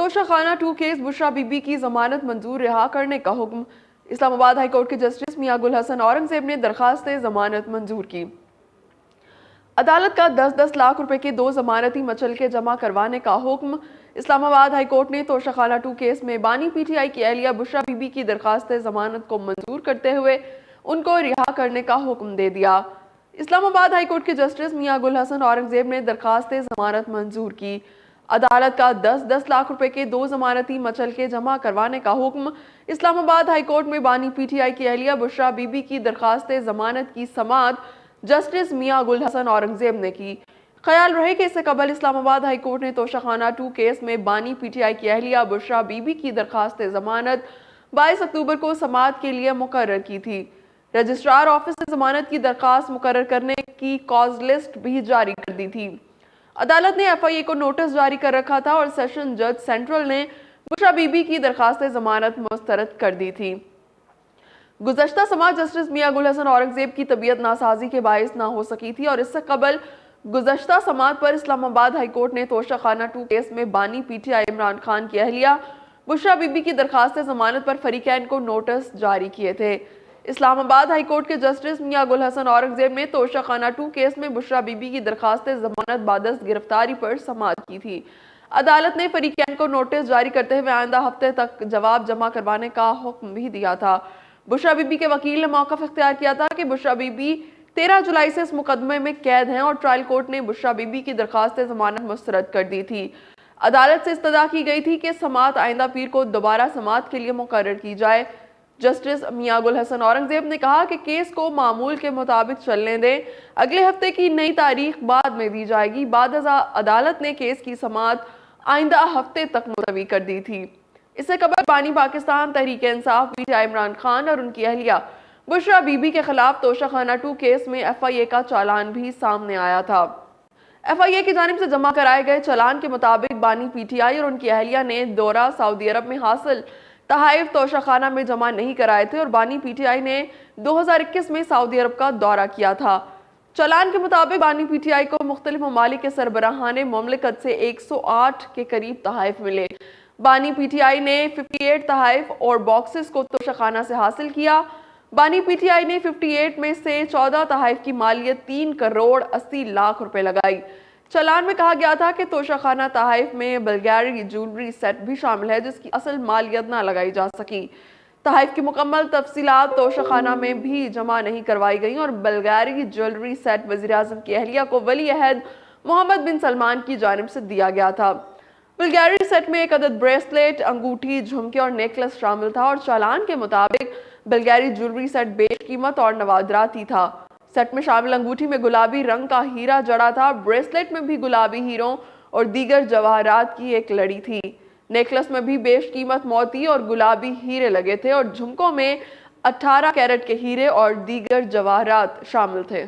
Toshakhana 2 case Bushra Bibi की जमानत मंजूर रिहा करने का हुक्म। इस्लामाबाद हाई कोर्ट के जस्टिस मियां गुल हसन औरंगजेब ने दरखास्त जमानत मंजूर की। अदालत का 10-10 लाख रुपए के 2 जमानती मचलके जमा करवाने का हुक्म। इस्लामाबाद हाई कोर्ट ने तोशाखाना 2 केस में बानी पीटीआई की अहलिया बुशरा बीबी की दरखास्त जमानत को मंजूर करते हुए उनको रिहा करने का हुक्म दे दिया। इस्लामाबाद हाई कोर्ट के जस्टिस मियां गुल हसन औरंगजेब ने दरखास्त जमानत मंजूर की। अदालत का 10-10 लाख रुपए के 2 जमानती मचलके जमा करवाने का हुक्म। इस्लामाबाद हाई कोर्ट में बानी पीटीआई की अहलिया बुशरा बीबी की दरखास्त जमानत की समाअत जस्टिस मियां गुल हसन औरंगजेब ने की। ख्याल रहे कि इससे कबल इस्लामाबाद हाई कोर्ट ने तोशाखाना 2 केस में बानी पीटीआई की अहलिया बुशरा बीबी की दरखास्त जमानत 22 अक्टूबर को समाअत के लिए मुकर्रर की थी। रजिस्ट्रार ऑफिस ने जमानत की दरखास्त मुकर्रर करने की कॉज लिस्ट भी जारी कर दी थी। अदालत ने एफआईए को नोटिस जारी कर रखा था और सेशन जज सेंट्रल ने बुशरा बीबी की दरखास्त जमानत मुस्तरद कर दी थी। गुज़श्ता समाअत जस्टिस मियां गुल हसन औरंगजेब की तबीयत नासाजी के बायस ना हो सकी थी और इससे कबल गुज़श्ता समाअत पर इस्लामाबाद हाई कोर्ट ने तोशाखाना 2 केस में बानी पीटीआई इमरान खान की अहलिया बुशरा बीबी की दरखास्त जमानत पर फरीकैन को नोटिस जारी किए थे। इस्लामाबाद हाई कोर्ट के जस्टिस मियां गुल हसन औरंगजेब ने तोशाखाना 2 केस में बुशरा बीबी की दरखास्त जमानत बादस गिरफ्तारी पर समाअत की थी। अदालत ने फरीकैन को नोटिस जारी करते हुए आइंदा हफ्ते तक जवाब जमा करवाने का हुक्म भी दिया था। बुशरा बीबी के वकील ने मौक़िफ़ इख्तियार किया था कि बुशरा बीबी 13 जुलाई से इस मुकदमे में कैद हैं और ट्रायल कोर्ट ने बुशरा बीबी की दरखास्त जमानत मुस्तरद कर दी थी। अदालत से इस्तदा की गई थी कि समाअत आइंदा पीर को दोबारा समाअत के लिए मुकर्रर की जाए। जस्टिस मियां गुल हसन औरंगजेब ने कहा कि केस को मामूल के मुताबिक चलने दें, अगले हफ्ते की नई तारीख बाद में दी जाएगी। बाद अदालत ने केस की समाअत आइंदा हफ्ते तक मुलतवी कर दी थी। इससे कबल बानी पाकिस्तान तहरीक इंसाफ पीटीआई इमरान खान और उनकी अहलिया बुशरा बीबी के खिलाफ तोशाखाना 2 केस में एफआईए का चालान भी सामने आया था। एफआईए की जानिब से जमा कराए गए चालान के मुताबिक बानी पीटीआई और उनकी अहलिया ने दौरा सऊदी अरब में हासिल तहाइफ तोशाखाना में जमा नहीं कराए थे और बानी पीटीआई ने 2021 में सऊदी अरब का दौरा किया था। चालान के मुताबिक बानी पीटीआई को मुख्तलिफ ममालिक के सरबराहाने मुमलिकत से 108 के करीब तहाइफ मिले। बानी पीटीआई ने 58 तहाइफ और बॉक्सेस को तोशाखाना से हासिल किया। बानी पीटीआई ने 58 में से 14 तहाइफ की मालियत 3 करोड़ 80 लाख रुपए लगाई। चालान में कहा गया था कि तोशाखाना तहाइफ में बल्गारी ज्वेलरी सेट भी शामिल है जिसकी असल मालियत ना लगाई जा सकी। तहाइफ की मुकम्मल तफसीलात तोशाखाना में भी जमा नहीं करवाई गई और बल्गारी ज्वेलरी सेट वज़ीर आज़म की अहलिया को वली अहद मोहम्मद बिन सलमान की जानिब से दिया गया था। बल्गारी सेट में एक अदद ब्रेसलेट, अंगूठी, झुमके और नेकलेस शामिल था और चालान के मुताबिक बल्गारी ज्वेलरी सेट बेशकीमत और नवादराती था। सेट में शामिल अंगूठी में गुलाबी रंग का हीरा जड़ा था। ब्रेसलेट में भी गुलाबी हीरों और दीगर जवाहरात की एक लड़ी थी। नेकलेस में भी बेशकीमत मोती और गुलाबी हीरे लगे थे और झुमकों में 18 कैरेट के हीरे और दीगर जवाहरात शामिल थे।